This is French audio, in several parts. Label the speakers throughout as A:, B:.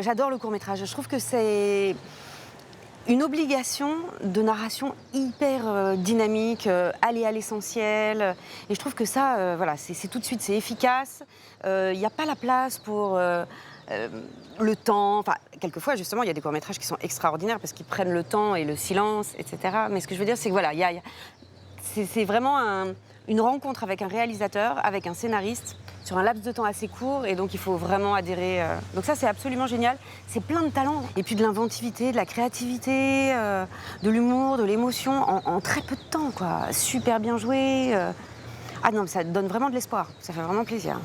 A: J'adore le court-métrage. Je trouve que c'est une obligation de narration hyper dynamique, aller à l'essentiel. Et je trouve que ça, voilà, c'est tout de suite, c'est efficace. Il n'y a pas la place pour le temps. Enfin, quelquefois, justement, il y a des courts-métrages qui sont extraordinaires parce qu'ils prennent le temps et le silence, etc. Mais ce que je veux dire, c'est que voilà, c'est vraiment une rencontre avec un réalisateur, avec un scénariste, sur un laps de temps assez court, et donc il faut vraiment adhérer. Donc ça, c'est absolument génial. C'est plein de talent. Et puis de l'inventivité, de la créativité, de l'humour, de l'émotion, en très peu de temps, quoi. Super bien joué. Ah non, mais ça donne vraiment de l'espoir. Ça fait vraiment plaisir.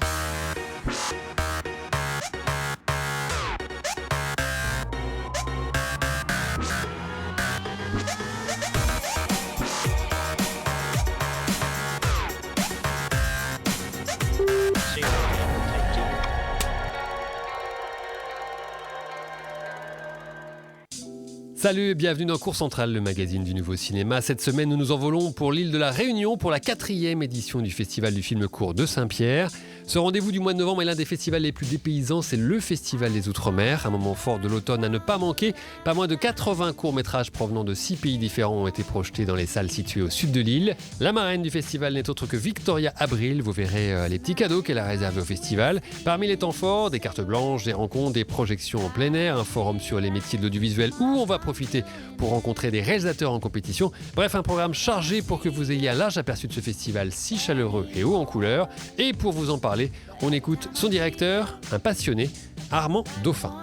B: Salut et bienvenue dans Cours Central, le magazine du nouveau cinéma. Cette semaine, nous nous envolons pour l'île de la Réunion pour la 4e édition du Festival du film court de Saint-Pierre. Ce rendez-vous du mois de novembre est l'un des festivals les plus dépaysants, c'est le Festival des Outre-mer, un moment fort de l'automne à ne pas manquer. Pas moins de 80 courts-métrages provenant de 6 pays différents ont été projetés dans les salles situées au sud de l'île. La marraine du festival n'est autre que Victoria Abril. Vous verrez les petits cadeaux qu'elle a réservés au festival. Parmi les temps forts, des cartes blanches, des rencontres, des projections en plein air, un forum sur les métiers de l'audiovisuel où on va profiter pour rencontrer des réalisateurs en compétition. Bref, un programme chargé pour que vous ayez un large aperçu de ce festival si chaleureux et haut en couleurs. Et pour vous en parler, on écoute son directeur, un passionné, Armand Dauphin.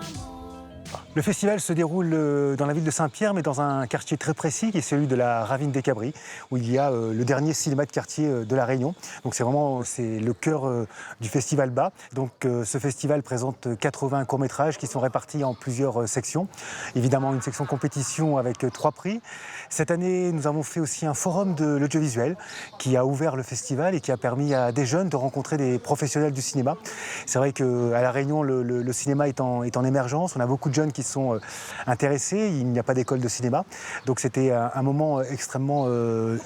C: Le festival se déroule dans la ville de Saint-Pierre, mais dans un quartier très précis qui est celui de la Ravine des Cabris, où il y a le dernier cinéma de quartier de La Réunion. Donc c'est le cœur du festival bas. Donc ce festival présente 80 courts-métrages qui sont répartis en plusieurs sections. Évidemment une section compétition avec 3 prix. Cette année, nous avons fait aussi un forum de l'audiovisuel qui a ouvert le festival et qui a permis à des jeunes de rencontrer des professionnels du cinéma. C'est vrai qu'à La Réunion, le cinéma est en émergence. On a beaucoup de jeunes qui sont intéressés. Il n'y a pas d'école de cinéma. Donc c'était un moment extrêmement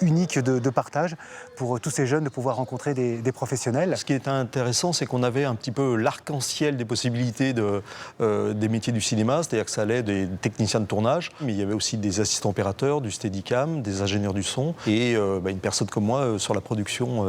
C: unique de partage pour tous ces jeunes de pouvoir rencontrer des professionnels.
D: Ce qui est intéressant, c'est qu'on avait un petit peu l'arc-en-ciel des possibilités des métiers du cinéma, c'est-à-dire que ça allait des techniciens de tournage, mais il y avait aussi des assistants opérateurs, du steadicam, des ingénieurs du son et une personne comme moi sur la production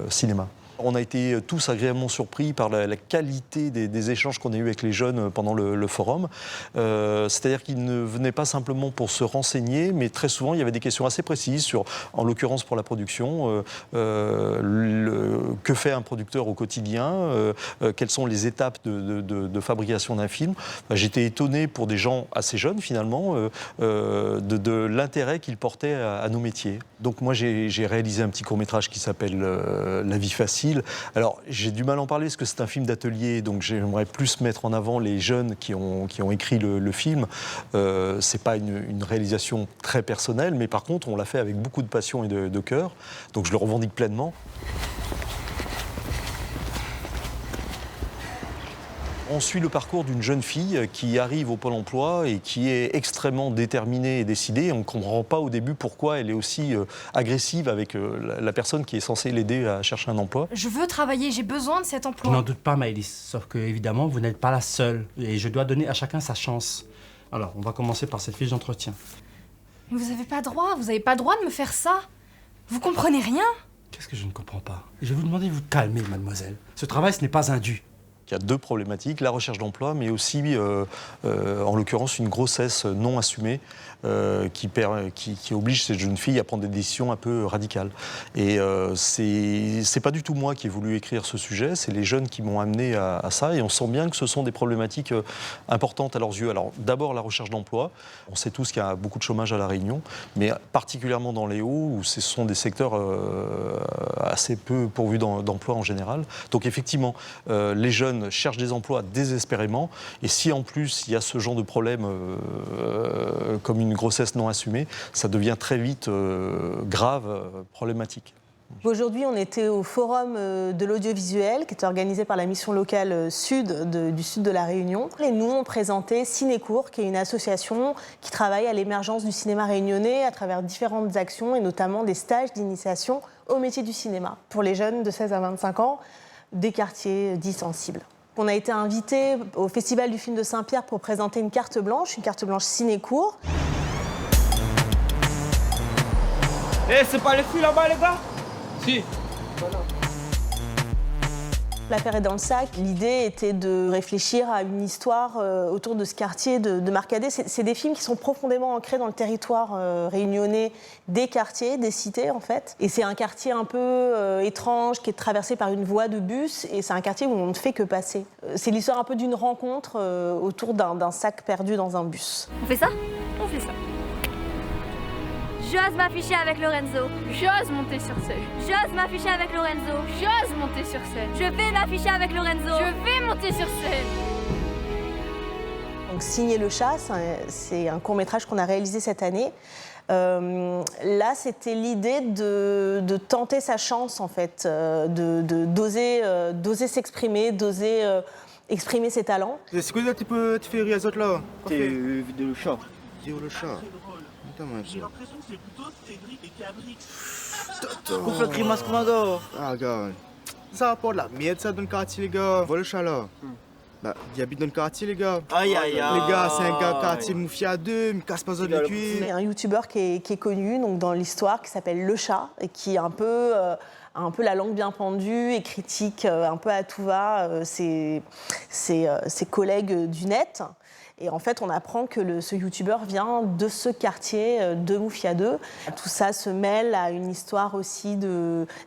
D: cinéma. On a été tous agréablement surpris par la qualité des échanges qu'on a eus avec les jeunes pendant le forum. C'est-à-dire qu'ils ne venaient pas simplement pour se renseigner, mais très souvent il y avait des questions assez précises sur, en l'occurrence pour la production, que fait un producteur au quotidien, quelles sont les étapes de fabrication d'un film. J'étais étonné pour des gens assez jeunes finalement de l'intérêt qu'ils portaient à nos métiers. Donc moi j'ai réalisé un petit court-métrage qui s'appelle La vie facile. Alors, j'ai du mal à en parler parce que c'est un film d'atelier, donc j'aimerais plus mettre en avant les jeunes qui ont écrit le film. C'est pas une réalisation très personnelle, mais par contre, on l'a fait avec beaucoup de passion et de cœur, donc je le revendique pleinement. On suit le parcours d'une jeune fille qui arrive au Pôle emploi et qui est extrêmement déterminée et décidée. On ne comprend pas au début pourquoi elle est aussi agressive avec la personne qui est censée l'aider à chercher un emploi.
E: Je veux travailler, j'ai besoin de cet emploi.
F: Je n'en doute pas, Maëlys, sauf que évidemment vous n'êtes pas la seule et je dois donner à chacun sa chance. Alors, on va commencer par cette fiche d'entretien.
E: Mais vous n'avez pas droit de me faire ça. Vous comprenez rien?
F: Qu'est-ce que je ne comprends pas? Je vais vous demander de vous calmer, mademoiselle. Ce travail, ce n'est pas un dû.
D: Il y a 2 problématiques, la recherche d'emploi, mais aussi, en l'occurrence, une grossesse non assumée qui oblige cette jeune fille à prendre des décisions un peu radicales. Et c'est pas du tout moi qui ai voulu écrire ce sujet, c'est les jeunes qui m'ont amené à ça, et on sent bien que ce sont des problématiques importantes à leurs yeux. Alors d'abord la recherche d'emploi, on sait tous qu'il y a beaucoup de chômage à La Réunion, mais particulièrement dans les Hauts, où ce sont des secteurs assez peu pourvus d'emploi en général. Donc effectivement, les jeunes cherchent des emplois désespérément, et si en plus il y a ce genre de problème comme une grossesse non assumée, ça devient très vite grave, problématique.
G: Aujourd'hui, on était au forum de l'audiovisuel qui est organisé par la mission locale du sud de La Réunion. Et nous, on présentait Cinécourt, qui est une association qui travaille à l'émergence du cinéma réunionnais à travers différentes actions et notamment des stages d'initiation au métier du cinéma pour les jeunes de 16 à 25 ans des quartiers dits sensibles. On a été invité au Festival du film de Saint-Pierre pour présenter une carte blanche ciné-court.
H: Eh, c'est pas les filles là-bas, les gars? Si.
G: L'affaire est dans le sac. L'idée était de réfléchir à une histoire autour de ce quartier de Marcadet. C'est des films qui sont profondément ancrés dans le territoire réunionnais, des quartiers, des cités en fait. Et c'est un quartier un peu étrange qui est traversé par une voie de bus et c'est un quartier où on ne fait que passer. C'est l'histoire un peu d'une rencontre autour d'un sac perdu dans un bus.
I: On fait ça? On fait ça. J'ose m'afficher avec Lorenzo.
E: J'ose monter sur scène.
I: J'ose m'afficher avec Lorenzo.
E: J'ose monter sur scène.
I: Je vais m'afficher avec Lorenzo.
E: Je vais monter sur scène.
G: Donc, Signer le chat, c'est un court-métrage qu'on a réalisé cette année. Là, c'était l'idée de tenter sa chance, en fait, d'oser s'exprimer, d'oser exprimer ses talents.
H: C'est quoi tu fais rire les autres là?
J: C'est vidéo le chat.
H: Vidéo le chat.
J: J'ai l'impression que c'est plutôt Cédric et Cabri. Pourquoi faire grimace comme un gars?
H: Ah, gars. Ça rapporte la merde, ça, dans le quartier, les gars. Vois le chat là. Bah, il habite dans le quartier, les gars.
J: Aïe, aïe, aïe.
H: Les gars, c'est un gars quartier Moufia 2, il me casse pas les cuisses.
G: Il y a un youtubeur qui est connu donc, dans l'histoire qui s'appelle Le Chat et qui est un peu la langue bien pendue et critique un peu à tout va ses collègues du net. Et en fait, on apprend que ce youtubeur vient de ce quartier de Moufia 2. Tout ça se mêle à une histoire aussi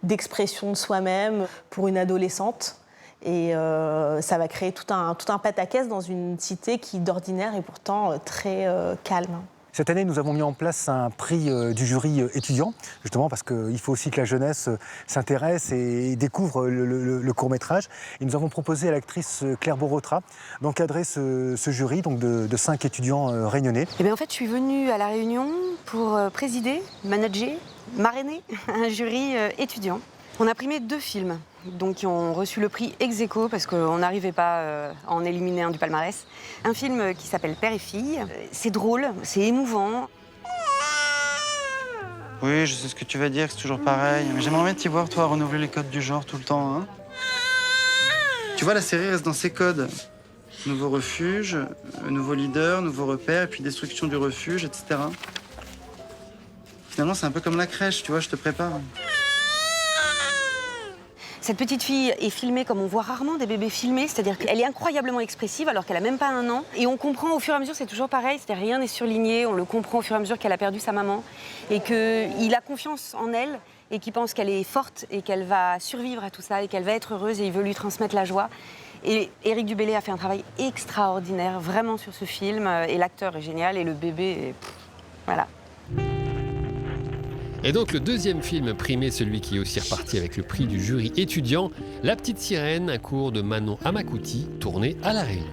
G: d'expression de soi-même pour une adolescente. Et ça va créer tout un pataquès dans une cité qui, d'ordinaire, est pourtant très calme.
C: Cette année, nous avons mis en place un prix du jury étudiant, justement parce qu'il faut aussi que la jeunesse s'intéresse et découvre le court-métrage. Et nous avons proposé à l'actrice Claire Borotra d'encadrer ce jury donc de 5 étudiants réunionnais.
A: Et bien en fait, je suis venue à La Réunion pour présider, manager, marrainer un jury étudiant. On a primé 2 films. Donc, qui ont reçu le prix ex aequo parce qu'on n'arrivait pas à en éliminer un du palmarès. Un film qui s'appelle Père et fille. C'est drôle, c'est émouvant.
J: Oui, je sais ce que tu vas dire, c'est toujours pareil. Mais j'aimerais bien t'y voir, toi, renouveler les codes du genre tout le temps. Hein. Tu vois, la série reste dans ses codes. Nouveau refuge, nouveau leader, nouveau repère, et puis destruction du refuge, etc. Finalement, c'est un peu comme la crèche, tu vois, je te prépare.
A: Cette petite fille est filmée comme on voit rarement des bébés filmés, c'est-à-dire qu'elle est incroyablement expressive alors qu'elle a même pas 1 an. Et on comprend au fur et à mesure, c'est toujours pareil, c'est-à-dire rien n'est surligné, on le comprend au fur et à mesure qu'elle a perdu sa maman et qu'il a confiance en elle et qu'il pense qu'elle est forte et qu'elle va survivre à tout ça et qu'elle va être heureuse et il veut lui transmettre la joie. Et Éric Dubélé a fait un travail extraordinaire vraiment sur ce film et l'acteur est génial et le bébé, voilà.
B: Et donc le deuxième film primé, celui qui est aussi reparti avec le prix du jury étudiant, La Petite Sirène, un cours de Manon Amakouti, tourné à La Réunion.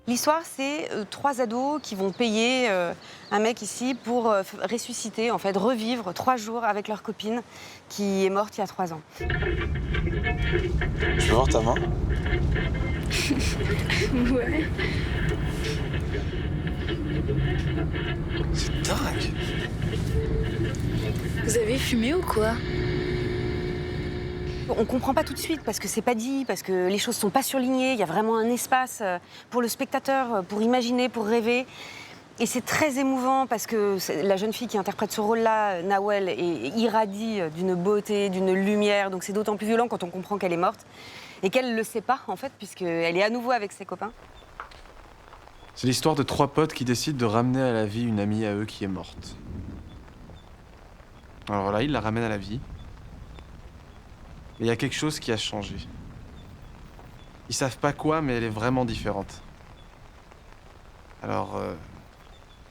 A: L'histoire, c'est 3 ados qui vont payer un mec ici pour ressusciter, en fait, revivre 3 jours avec leur copine qui est morte il y a 3 ans.
K: Je peux voir ta main?
E: Ouais.
K: C'est dingue!
E: Vous avez fumé ou quoi?
A: On comprend pas tout de suite parce que c'est pas dit, parce que les choses sont pas surlignées. Il y a vraiment un espace pour le spectateur, pour imaginer, pour rêver. Et c'est très émouvant parce que la jeune fille qui interprète ce rôle-là, Nawel, irradie d'une beauté, d'une lumière. Donc c'est d'autant plus violent quand on comprend qu'elle est morte et qu'elle le sait pas en fait, puisqu'elle est à nouveau avec ses copains.
K: C'est l'histoire de 3 potes qui décident de ramener à la vie une amie à eux qui est morte. Alors là, ils la ramènent à la vie. Mais il y a quelque chose qui a changé. Ils savent pas quoi, mais elle est vraiment différente. Alors,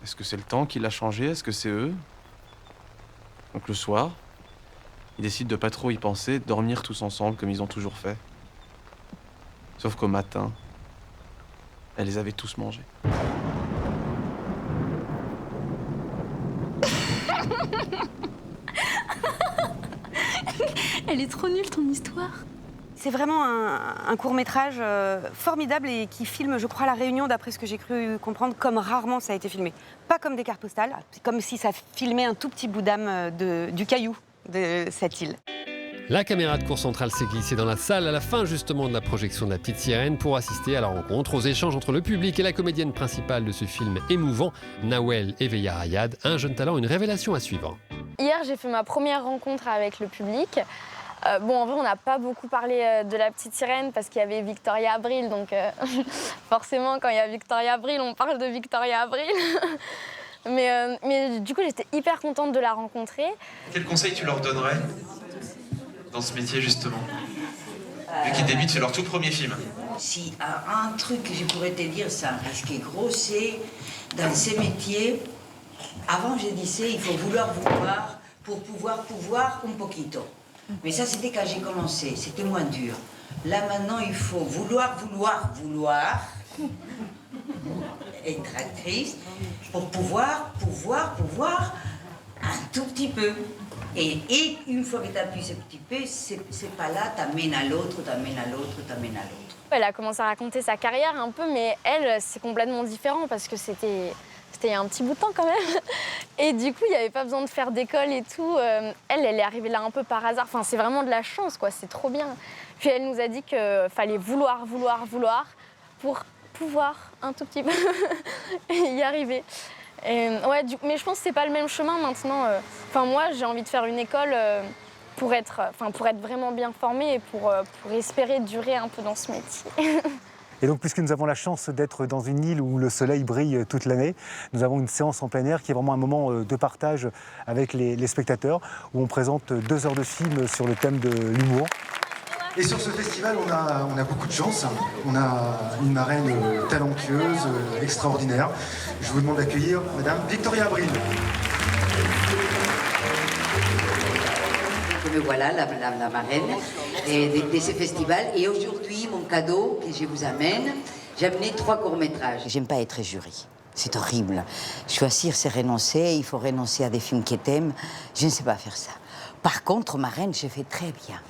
K: est-ce que c'est le temps qui l'a changé? Est-ce que c'est eux? Donc le soir, ils décident de pas trop y penser, de dormir tous ensemble comme ils ont toujours fait. Sauf qu'au matin, elle les avait tous mangés.
E: Elle est trop nulle ton histoire.
A: C'est vraiment un court-métrage formidable et qui filme, je crois, La Réunion, d'après ce que j'ai cru comprendre, comme rarement ça a été filmé. Pas comme des cartes postales, c'est comme si ça filmait un tout petit bout d'âme du caillou de cette île.
B: La caméra de Cours Central s'est glissée dans la salle à la fin justement de la projection de La Petite Sirène pour assister à la rencontre, aux échanges entre le public et la comédienne principale de ce film émouvant, Nawel Eveya Ayad, un jeune talent, une révélation à suivre.
L: Hier, j'ai fait ma première rencontre avec le public. Bon, en vrai, on n'a pas beaucoup parlé de La Petite Sirène parce qu'il y avait Victoria Abril, donc forcément, quand il y a Victoria Abril, on parle de Victoria Abril. mais du coup, j'étais hyper contente de la rencontrer.
M: Quel conseil tu leur donnerais dans ce métier, justement, vu qu'ils débutent, c'est leur tout premier film?
N: Si un truc que je pourrais te dire, c'est un risque gros, c'est dans ces métiers, avant je disais il faut vouloir pour pouvoir un poquito. Mais ça c'était quand j'ai commencé, c'était moins dur. Là maintenant il faut vouloir être actrice pour pouvoir un tout petit peu. Et une fois que tu as pu ce petit peu, c'est pas là, t'amènes à l'autre.
L: Elle a commencé à raconter sa carrière un peu, mais elle, c'est complètement différent parce que c'était il y a un petit bout de temps quand même. Et du coup, il n'y avait pas besoin de faire d'école et tout. Elle est arrivée là un peu par hasard. Enfin, c'est vraiment de la chance, quoi. C'est trop bien. Puis elle nous a dit qu'il fallait vouloir pour pouvoir un tout petit peu y arriver. Ouais, mais je pense que c'est pas le même chemin maintenant. Enfin, moi, j'ai envie de faire une école pour être vraiment bien formée et pour espérer durer un peu dans ce métier.
C: Et donc, puisque nous avons la chance d'être dans une île où le soleil brille toute l'année, nous avons une séance en plein air qui est vraiment un moment de partage avec les spectateurs, où on présente 2 heures de film sur le thème de l'humour.
O: Et sur ce festival, on a beaucoup de chance. On a une marraine talentueuse, extraordinaire. Je vous demande d'accueillir Madame Victoria Abril.
N: Me voilà, la marraine de ce festival. Et aujourd'hui, mon cadeau que je vous amène, j'ai amené 3 courts-métrages. J'aime pas être jury. C'est horrible. Choisir, c'est renoncer. Il faut renoncer à des films que t'aimes. Je ne sais pas faire ça. Par contre, marraine, je fais très bien.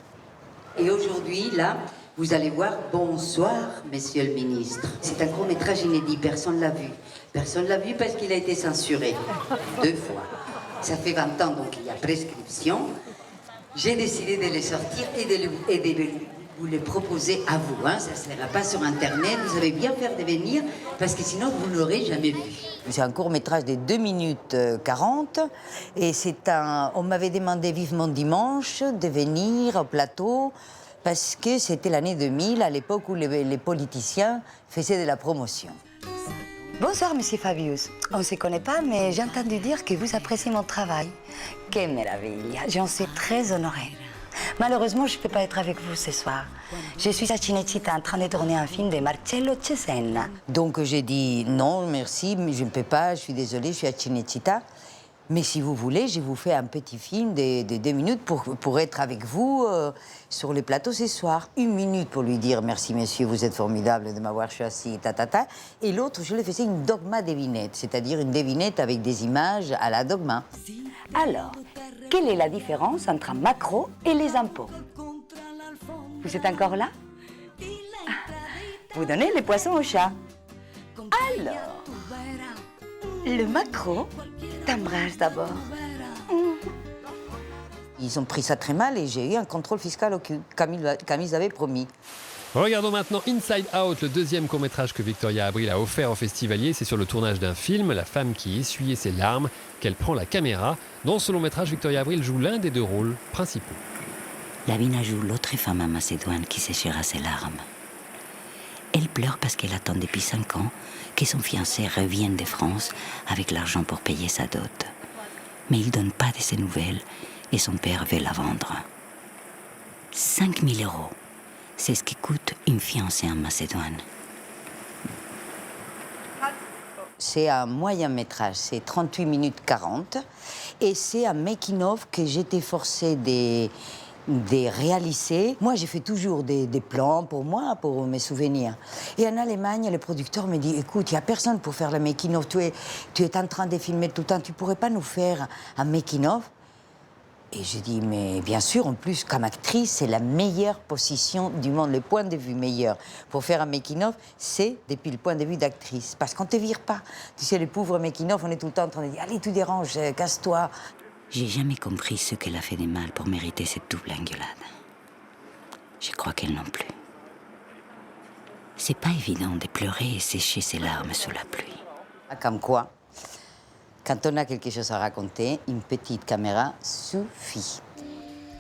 N: Et aujourd'hui, là, vous allez voir Bonsoir, Monsieur le Ministre. C'est un court-métrage inédit, personne ne l'a vu. Personne ne l'a vu parce qu'il a été censuré 2 fois. Ça fait 20 ans, donc il y a prescription. J'ai décidé de les sortir et de vous les proposer à vous. Hein. Ça ne sera pas sur Internet, vous savez bien faire de venir, parce que sinon vous ne l'aurez jamais vu. C'est un court-métrage de 2 minutes 40, et on m'avait demandé vivement dimanche de venir au plateau, parce que c'était l'année 2000, à l'époque où les politiciens faisaient de la promotion. Bonsoir, Monsieur Fabius. On ne se connaît pas, mais j'ai entendu dire que vous appréciez mon travail. Quelle merveille. J'en suis très honorée. Malheureusement, je ne peux pas être avec vous ce soir. Je suis à Cinecittà en train de tourner un film de Marcello Cesena. Donc j'ai dit non, merci, mais je ne peux pas, je suis désolée, je suis à Cinecittà. Mais si vous voulez, je vous fais un petit film de 2 minutes pour être avec vous sur le plateau ce soir. 1 minute pour lui dire merci monsieur, vous êtes formidable de m'avoir choisi, ta. Et l'autre, je le faisais une dogma devinette, c'est-à-dire une devinette avec des images à la dogma. Alors, quelle est la différence entre un maquereau et les impôts? Vous êtes encore là? Vous donnez les poissons au chat. Alors, le maquereau t'embrasse d'abord. Ils ont pris ça très mal et j'ai eu un contrôle fiscal au cul, comme ils avaient promis.
B: Regardons maintenant Inside Out, le 2e court-métrage que Victoria Abril a offert aux festivaliers. C'est sur le tournage d'un film, La femme qui essuyait ses larmes, qu'elle prend la caméra. Dans ce long-métrage, Victoria Abril joue l'un des 2 rôles principaux.
N: Lavina joue l'autre femme à Macédoine qui séchera ses larmes. Elle pleure parce qu'elle attend depuis 5 ans que son fiancé revienne de France avec l'argent pour payer sa dot. Mais il ne donne pas de ses nouvelles et son père veut la vendre. 5 000 €, c'est ce qui coûte une fiancée en Macédoine. C'est un moyen métrage, c'est 38 minutes 40. Et c'est un making-of que j'étais forcée de réaliser. Moi, j'ai fait toujours des plans pour moi, pour mes souvenirs. Et en Allemagne, le producteur me dit, écoute, il n'y a personne pour faire le making-of. Tu es en train de filmer tout le temps, tu ne pourrais pas nous faire un making-of? Et j'ai dit, mais bien sûr, en plus, comme actrice, c'est la meilleure position du monde, le point de vue meilleur. Pour faire un making-of, c'est depuis le point de vue d'actrice. Parce qu'on ne te vire pas. Tu sais, les pauvres making-of, on est tout le temps en train de dire, allez, tu déranges, casse-toi. J'ai jamais compris ce qu'elle a fait de mal pour mériter cette double engueulade. Je crois qu'elle non plus. C'est pas évident de pleurer et sécher ses larmes sous la pluie. Comme quoi, quand on a quelque chose à raconter, une petite caméra suffit.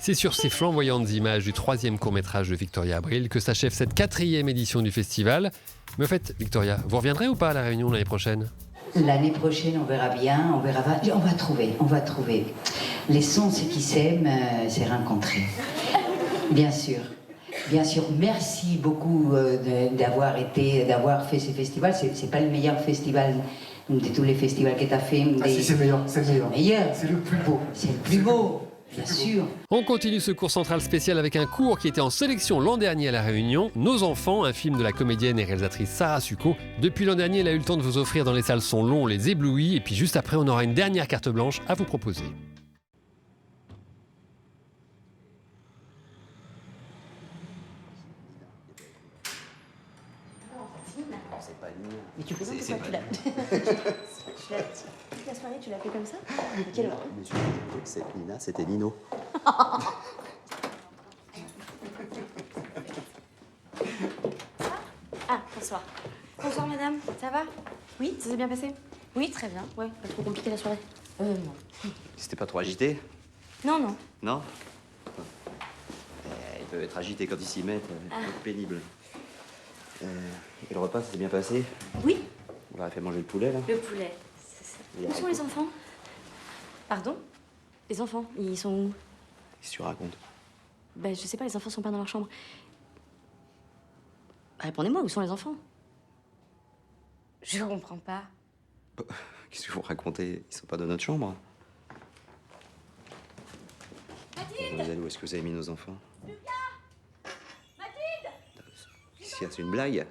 B: C'est sur ces flamboyantes images du 3e court-métrage de Victoria Abril que s'achève cette 4e édition du festival. Mais en fait, Victoria, vous reviendrez ou pas à La Réunion l'année prochaine?
N: L'année prochaine, on verra bien, on va trouver. Les sens qui s'aiment, c'est rencontrer. Bien sûr. Merci beaucoup d'avoir fait ce festival. C'est pas le meilleur festival de tous les festivals que tu as fait.
O: Ah si, c'est le meilleur. C'est le plus beau.
N: C'est le plus beau. Bien sûr.
B: On continue ce cours central spécial avec un cours qui était en sélection l'an dernier à La Réunion, Nos enfants, un film de la comédienne et réalisatrice Sarah Succo. Depuis l'an dernier, elle a eu le temps de vous offrir dans les salles Son Long Les Éblouis, et puis juste après, on aura une dernière carte blanche à vous proposer.
P: Mais tu peux
Q: c'est
P: pas, tu l'as. Toute la soirée, tu l'as fait comme ça? Quelle heure?
Q: Mais je me disais que cette Nina, c'était Nino.
P: Ah, bonsoir. Bonsoir, madame. Ça va? Oui, ça s'est bien passé? Oui, très bien. Ouais, pas trop compliqué la soirée? Non.
Q: C'était pas trop agité?
P: Non, non.
Q: Non? Ils peuvent être agités quand ils s'y mettent, pénible. Et le repas, ça s'est bien passé?
P: Oui.
Q: On leur a fait manger le poulet, là?
P: Le poulet, c'est ça. Où sont les enfants? Pardon? Les enfants, ils sont où?
Q: Qu'est-ce que tu racontes?
P: Ben, je sais pas, les enfants sont pas dans leur chambre. Répondez-moi, où sont les enfants? Je comprends pas.
Q: Qu'est-ce que vous racontez? Ils sont pas dans notre chambre? Mathilde! Où est-ce que vous avez mis nos enfants?
I: Lucas! Mathilde!
Q: Qu'est-ce qu'il y a? C'est une blague?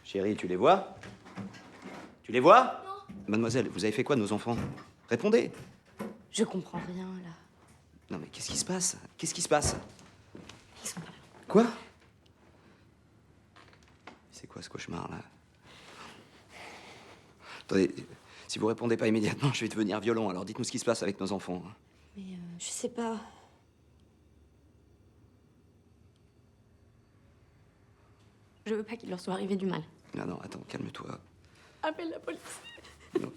Q: Chérie, tu les vois? Tu les vois?
P: Non.
Q: Mademoiselle, vous avez fait quoi de nos enfants? Répondez!
P: Je comprends rien, là.
Q: Non mais qu'est-ce qui se passe? Qu'est-ce qui se passe?
P: Ils sont pas là.
Q: Quoi? C'est quoi ce cauchemar, là? Attendez, si vous répondez pas immédiatement, je vais devenir violent, alors dites-nous ce qui se passe avec nos enfants.
P: Mais je sais pas. Je veux pas qu'il leur soit arrivé du mal.
Q: Non, attends, calme-toi.
P: Appelle la police.
Q: Non,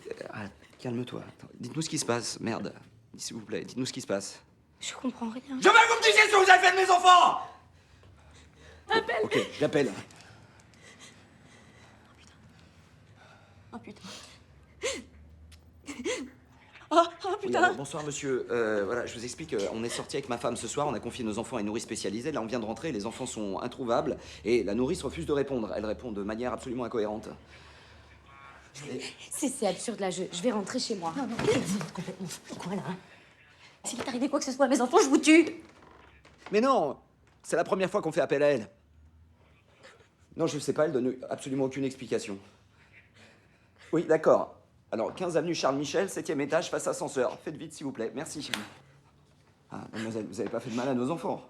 Q: calme-toi. Dites-nous ce qui se passe, merde. S'il vous plaît, dites-nous ce qui se passe.
P: Je comprends rien.
Q: Je veux que vous me disiez ce que vous avez fait de mes enfants!
P: Appelle.
Q: Ok, j'appelle.
P: Oh putain. Oh
Q: Oui,
P: putain.
Q: alors, bonsoir monsieur, voilà, je vous explique, on est sorti avec ma femme ce soir, on a confié nos enfants à une nourrice spécialisée, là on vient de rentrer, les enfants sont introuvables, et la nourrice refuse de répondre, elle répond de manière absolument incohérente.
P: C'est absurde là, je vais rentrer chez moi. Non, vous êtes complètement fou, quoi là? S'il est arrivé quoi que ce soit à mes enfants, je vous tue.
Q: Mais non, c'est la première fois qu'on fait appel à elle. Non, je sais pas, elle donne absolument aucune explication. Oui, d'accord. Alors, 15 avenue Charles Michel, 7e étage, face ascenseur. Faites vite, s'il vous plaît. Merci. Ah, mademoiselle, vous n'avez pas fait de mal à nos enfants?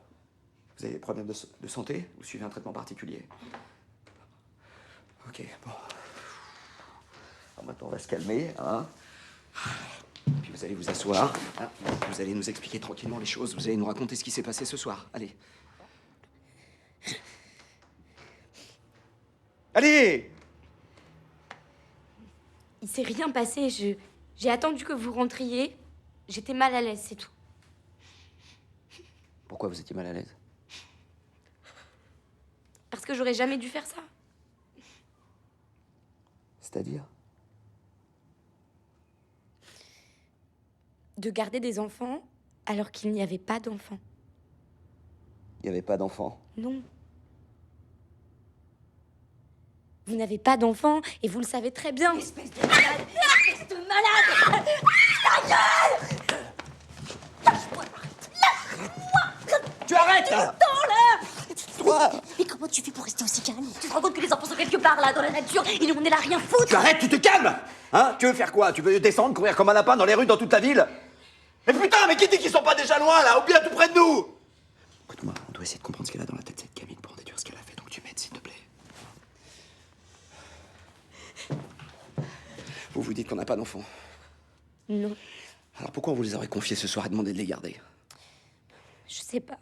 Q: Vous avez des problèmes de santé? Vous suivez un traitement particulier? Ok, bon. Alors maintenant, on va se calmer, hein. Puis vous allez vous asseoir. Hein. Vous allez nous expliquer tranquillement les choses. Vous allez nous raconter ce qui s'est passé ce soir. Allez. Allez!
P: Il s'est rien passé, j'ai attendu que vous rentriez. J'étais mal à l'aise, c'est tout.
Q: Pourquoi vous étiez mal à l'aise?
P: Parce que j'aurais jamais dû faire ça.
Q: C'est-à-dire?
P: De garder des enfants alors qu'il n'y avait pas d'enfants.
Q: Il n'y avait pas d'enfant.
P: Non. Vous n'avez pas d'enfants et vous le savez très bien. Espèce de malade! Espèce de malade! Ta gueule! Lâche-moi! Lâche-moi!
Q: Tu arrêtes là! Toi!
P: Mais comment tu fais pour rester aussi calme? Tu te rends compte que les enfants sont quelque part là, dans la nature, et nous on est là rien foutre!
Q: Tu arrêtes, tu te calmes! Hein? Tu veux faire quoi? Tu veux descendre, courir comme un lapin dans les rues dans toute la ville? Mais putain, mais qui dit qu'ils sont pas déjà loin là? Ou bien tout près de nous? Écoute-moi, on doit essayer de comprendre ce qu'elle a dans la tête cette gamine pour en déduire ce qu'elle a fait, donc tu m'aides s'il te plaît. Vous vous dites qu'on n'a pas d'enfant?
P: Non.
Q: Alors pourquoi on vous les aurait confiés ce soir et demandé de les garder?
P: Je sais pas.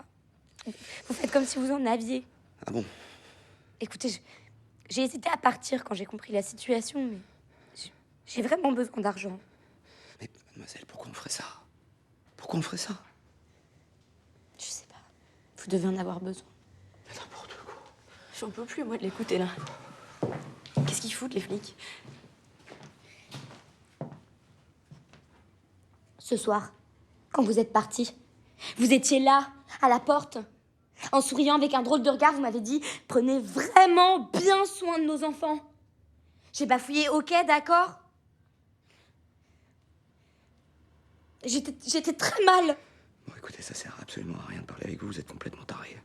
P: Vous faites comme si vous en aviez.
Q: Ah bon?
P: Écoutez, j'ai hésité à partir quand j'ai compris la situation, mais j'ai vraiment besoin d'argent.
Q: Mais mademoiselle, pourquoi on ferait ça? Pourquoi on ferait ça?
P: Je sais pas. Vous devez en avoir besoin.
Q: N'importe quoi.
P: J'en peux plus, moi, de l'écouter, là. Qu'est-ce qu'ils foutent, les flics? Ce soir, quand vous êtes partis, vous étiez là, à la porte. En souriant avec un drôle de regard, vous m'avez dit « Prenez vraiment bien soin de nos enfants ». J'ai bafouillé, ok, d'accord? J'étais très mal.
Q: Bon, écoutez, ça sert absolument à rien de parler avec vous, vous êtes complètement taré.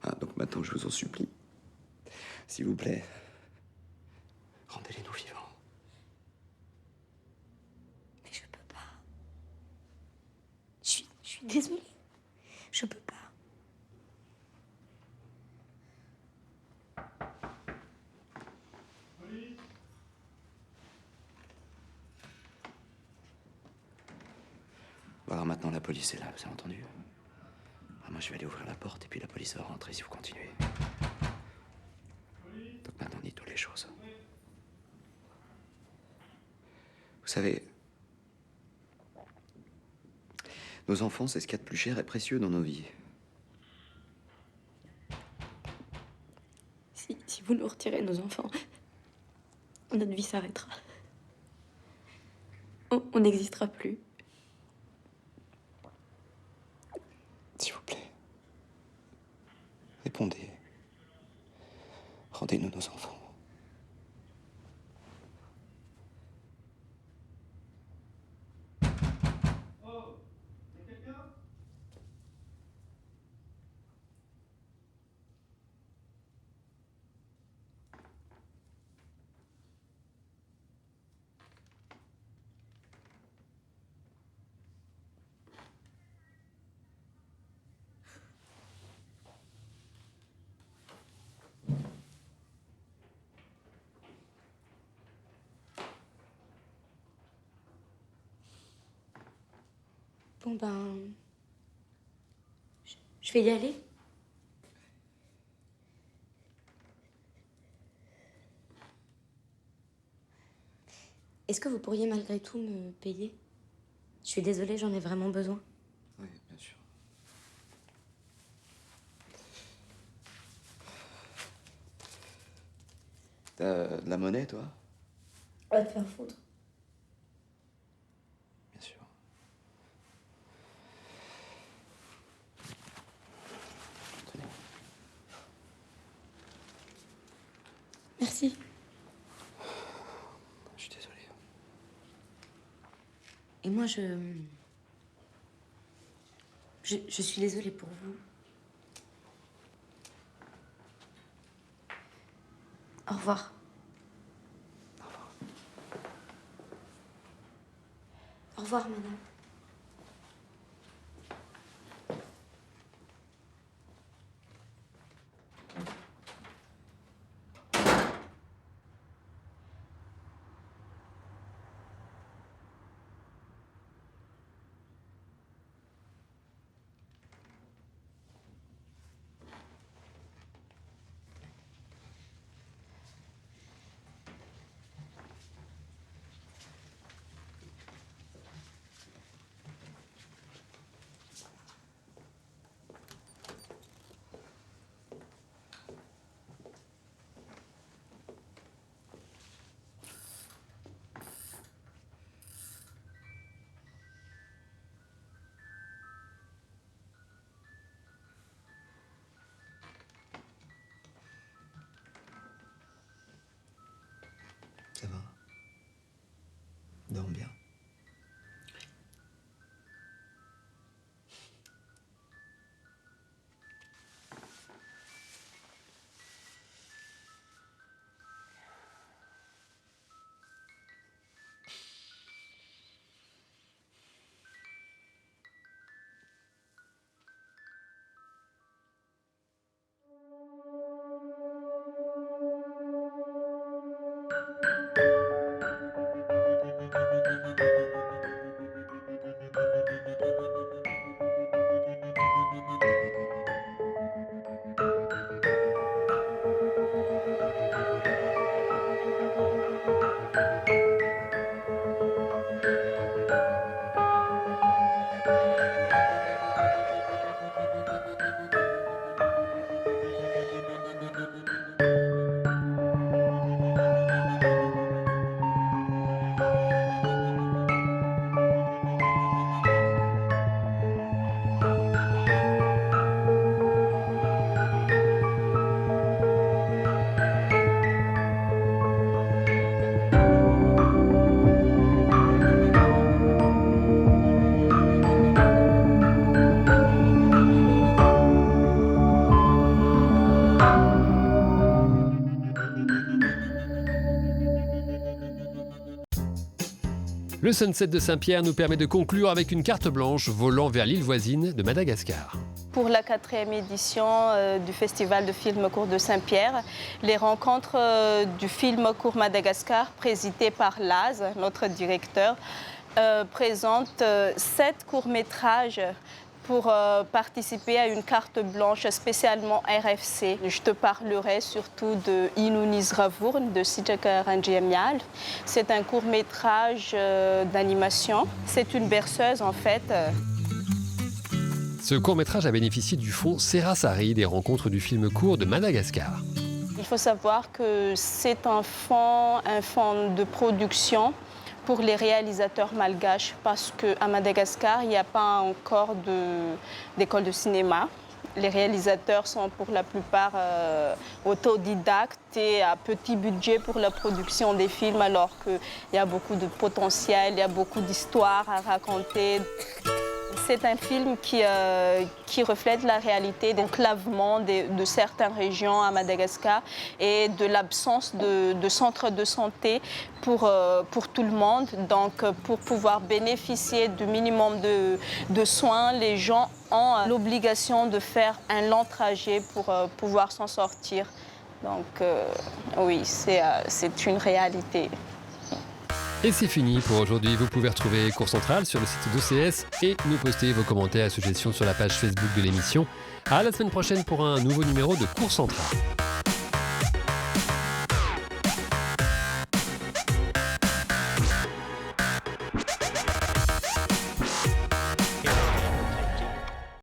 Q: Ah, donc maintenant, je vous en supplie, s'il vous plaît, rendez-les nous vivants.
P: Mais je peux pas. Je suis désolée. Je peux pas.
Q: Bon, alors maintenant, la police est là, vous avez entendu? Alors moi, je vais aller ouvrir la porte et puis la police va rentrer si vous continuez. Donc maintenant, dites-nous les choses. Vous savez, nos enfants, c'est ce qu'il y a de plus cher et précieux dans nos vies.
P: Si vous nous retirez nos enfants, notre vie s'arrêtera. On n'existera plus.
Q: S'il vous plaît, répondez. Rendez-nous nos enfants.
P: Bon ben... Je vais y aller. Est-ce que vous pourriez malgré tout me payer? Je suis désolée, j'en ai vraiment besoin.
Q: Oui, bien sûr. T'as de la monnaie, toi?
P: Va te faire foutre.
Q: Bien sûr. Tenez.
P: Merci.
Q: Je suis désolé.
P: Et moi, je suis désolée pour vous. Au revoir.
Q: Au revoir.
P: Au revoir, madame.
Q: Ça va? Dors bien.
B: Le Sunset de Saint-Pierre nous permet de conclure avec une carte blanche volant vers l'île voisine de Madagascar.
R: Pour la 4e édition du Festival de film court de Saint-Pierre, les rencontres du film court Madagascar, présidées par Laz, notre directeur, présentent 7 courts-métrages pour participer à une carte blanche spécialement RFC. Je te parlerai surtout de Inunis Ravurn de Sijaka Ranjiamial. C'est un court-métrage d'animation. C'est une berceuse en fait.
B: Ce court-métrage a bénéficié du fonds Serasari des rencontres du film court de Madagascar.
R: Il faut savoir que c'est un fonds de production pour les réalisateurs malgaches parce qu'à Madagascar, il n'y a pas encore d'école de cinéma. Les réalisateurs sont pour la plupart autodidactes et à petit budget pour la production des films alors qu'il y a beaucoup de potentiel, il y a beaucoup d'histoires à raconter. C'est un film qui reflète la réalité d'enclavement de certaines régions à Madagascar et de l'absence de centres de santé pour tout le monde. Donc, pour pouvoir bénéficier du minimum de soins, les gens ont l'obligation de faire un long trajet pour pouvoir s'en sortir. Donc, oui, c'est une réalité.
B: Et c'est fini pour aujourd'hui. Vous pouvez retrouver Cours Central sur le site d'OCS et nous poster vos commentaires et suggestions sur la page Facebook de l'émission. À la semaine prochaine pour un nouveau numéro de Cours Central.